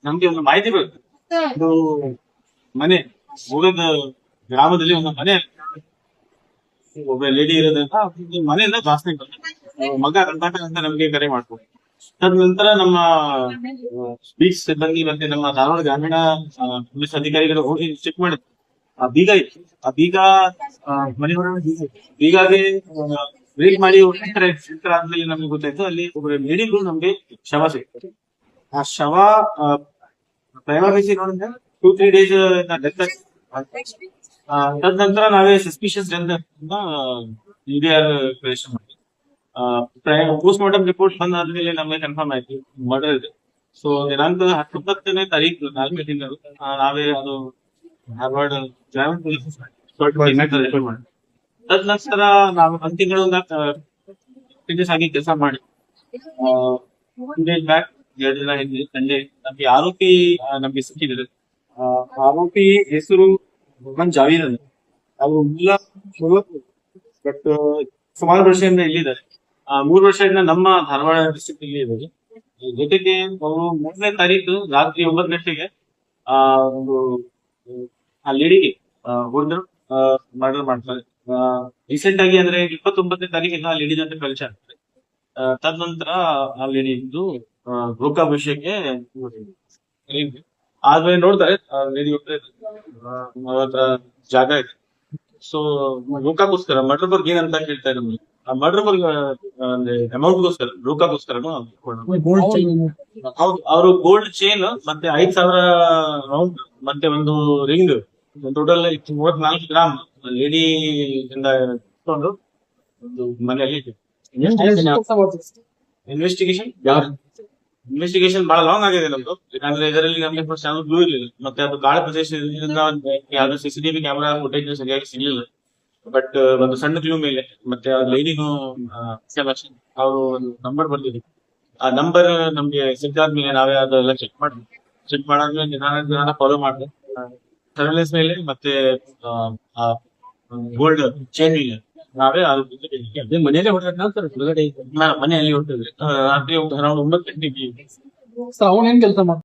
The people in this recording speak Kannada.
ನಮ್ಗೆ ಒಂದು ಮಾಹಿತಿ ಬೇಕು. ಇದು ಮನೆ ಹೋಗದ ಗ್ರಾಮದಲ್ಲಿ ಒಂದು ಮನೆ ಒಬ್ಬ ಲೇಡಿ ಇರೋದ್ರಿಂದ ಈ ಮನೆಯಿಂದ ವಾಸನೆ ಬರ್ತದೆ. ಮಗ ರಂಗಾಟ ಅಂತ ನಮ್ಗೆ ಕರೆ ಮಾಡ್ಬೋದು. ತದನಂತರ ನಮ್ಮ ಬೀಚ್ ಸಿಬ್ಬಂದಿ ಮತ್ತೆ ನಮ್ಮ ಧಾರವಾಡ ಗ್ರಾಮೀಣ ಪೊಲೀಸ್ ಅಧಿಕಾರಿಗಳು ಹೋಗಿ ಚೆಕ್ ಮಾಡಿದ್ರು. ಆ ಬೀಗ ಇತ್ತು. ಆ ಬೀಗ ಮನೆ ಹೊರಗಡೆ ಬೀಗಾಗೆ ರೇಟ್ ಮಾಡಿ ಎಂಟರ್ ಆದ್ಮೇಲೆ ನಮ್ಗೆ ಗೊತ್ತಾಯ್ತು ಅಲ್ಲಿ ಒಬ್ಬ ಲೇಡಿಗೂ ನಮ್ಗೆ ಶವ ಸಿಗ್ತದೆ. ಆ ಶವ ಪ್ರೈಮರಿ ನೋಡಿದ್ರೆ 2-3 days ಡೆತ್. ತದನಂತರ ನಾವೇ ಸಸ್ಪಿಷಿಯಸ್ ಡೆತ್ ಅಂತ UDR ಕ್ರಿಯೇಷನ್ ಮಾಡಿ ಪೋಸ್ಟ್ ಮಾರ್ಟಮ್ ರಿಪೋರ್ಟ್ ಬಂದಾದ್ಮೇಲೆ ನಮಗೆ ಕನ್ಫರ್ಮ್ ಆಯ್ತು ಮರ್ಡರ್ ಇದೆ. ಸೊ ದಿನಾಂಕ 19ನೇ ತಾರೀಕು 4ನೇ ತಿಂಗಳು ನಾವೇ ಅದು ಧಾರವಾಡ ಗ್ರಾಮೀಣ ಪೊಲೀಸ್ ರಿಪೋರ್ಟ್ ಮಾಡಿ ತದನಂತರ ನಾವು 1 ತಿಂಗಳಿಂದ ಕಂಟಿನ್ಯೂಸ್ ಆಗಿ ಕೆಲಸ ಮಾಡಿ 2 days ಬ್ಯಾಕ್ 2 ದಿನ ಹಿಂದೆ ಸಂಜೆ ನಮ್ಗೆ ಆರೋಪಿ ನಮ್ಗೆ ಸಿಕ್ಕಿದ್ದಾರೆ. ಆರೋಪಿ ಹೆಸರು ಮೊಹಮ್ಮದ್ ಜಾವೀದ್ ಅಂತ. ಅವರು ಮೂಲ ಬಟ್ ಸುಮಾರು ವರ್ಷದಿಂದ ಇಲ್ಲಿದ್ದಾರೆ. 3 ವರ್ಷದಿಂದ ನಮ್ಮ ಧಾರವಾಡ ಡಿಸ್ಟ್ರಿಕ್ಟ್ ಇಲ್ಲಿ ಇದ್ದಾರೆ. ಜೊತೆಗೆ ಅವರು 3ನೇ ತಾರೀಕು ರಾತ್ರಿ 9 ಗಂಟೆಗೆ ಒಂದು ಆ ಲೇಡಿಗೆ ಹೊಡೆದ್ರು ಮರ್ಡರ್ ಮಾಡ್ತಾರೆ. ರೀಸೆಂಟ್ ಆಗಿ ಅಂದ್ರೆ 29ನೇ ತಾರೀಕಿಂದ ಆ ಲೇಡಿ ಜೊತೆ ಪರಿಚಯ ಆಗ್ತಾರೆ. ತದನಂತರ ಆ ಲೇಡಿದು ಲೋಕಾಭಿಷೇಕಕ್ಕೆ ಆದ್ಮೇಲೆ ನೋಡ್ತಾರೆ ಲೇಡಿ ಅವ್ರ ಹತ್ರ ಜಾಗ ಇದೆ. ಸೊ ಲೋಕಾಗೋಸ್ಕರ ಮರ್ಡರ್ ಬಗ್ಗೆ ಏನಂತ ಕೇಳ್ತಾ ಇದ್ರು. ಆ ಮರ್ಡರ್ ಬಗ್ಗೆ ಅಂದ್ರೆ ಅಮೌಂಟ್ ಗೋಸ್ಕರ ಲೋಕಾಗೋಸ್ಕರ ಅವರು ಗೋಲ್ಡ್ ಚೈನ್ ಮತ್ತೆ 5,000 ರೌಂಡ್ ಮತ್ತೆ ಒಂದು ರಿಂಗ್ ಟೋಟಲ್ 34 ಗ್ರಾಮ್ ಲೇಡಿ ಇಂದ ಇಟ್ಕೊಂಡು ಒಂದು ಮನೆಯಲ್ಲಿ ಇನ್ವೆಸ್ಟಿಗೇಷನ್ ಬಹಳ ಲಾಂಗ್ ಆಗಿದೆ ನಮ್ದು. ಯಾಕಂದ್ರೆ ಇದರಲ್ಲಿ ನಮ್ಗೆ ಫಸ್ಟ್ ಯಾವ್ದು ಬ್ಲೂ ಇರಲಿಲ್ಲ. ಮತ್ತೆ ಅದು ಗಾಳ ಪ್ರದೇಶದಿಂದ ಯಾವ್ದು CCTV ಕ್ಯಾಮೆರಾ ಫುಟೇಜ್ ಸರಿಯಾಗಿ ಸಿಗ್ಲಿಲ್ಲ. ಬಟ್ ಒಂದು ಸಣ್ಣ ಕ್ಲೂ ಮೇಲೆ ಮತ್ತೆ ಲೇಡಿನೂ ಅವರು ಒಂದು ನಂಬರ್ ಬರ್ತಿದ್ರು. ಆ ನಂಬರ್ ನಮ್ಗೆ ಸಿಕ್ಕಾದ್ಮೇಲೆ ನಾವೇ ಅದೆಲ್ಲ ಚೆಕ್ ಮಾಡಾದ್ಮೇಲೆ ನಿಧಾನ ಫಾಲೋ ಮಾಡಿದೆ ಸರ್ವೆಲೆನ್ಸ್ ಮೇಲೆ ಮತ್ತೆ ಗೋಲ್ಡ್ ಚೈನ್ ಮೇಲೆ ನಾವೇ ಮನೆಯಲ್ಲೇ ಹೊರಗಡೆ ಮನೆಯಲ್ಲಿ ಹೊರಟಿದ್ವಿ ರಾತ್ರಿ ಅರೌಂಡ್ 9 ಗಂಟೆಗೆ. ಅವನೇನ್ ಕೆಲಸ ಮಾಡ್ತಾರೆ?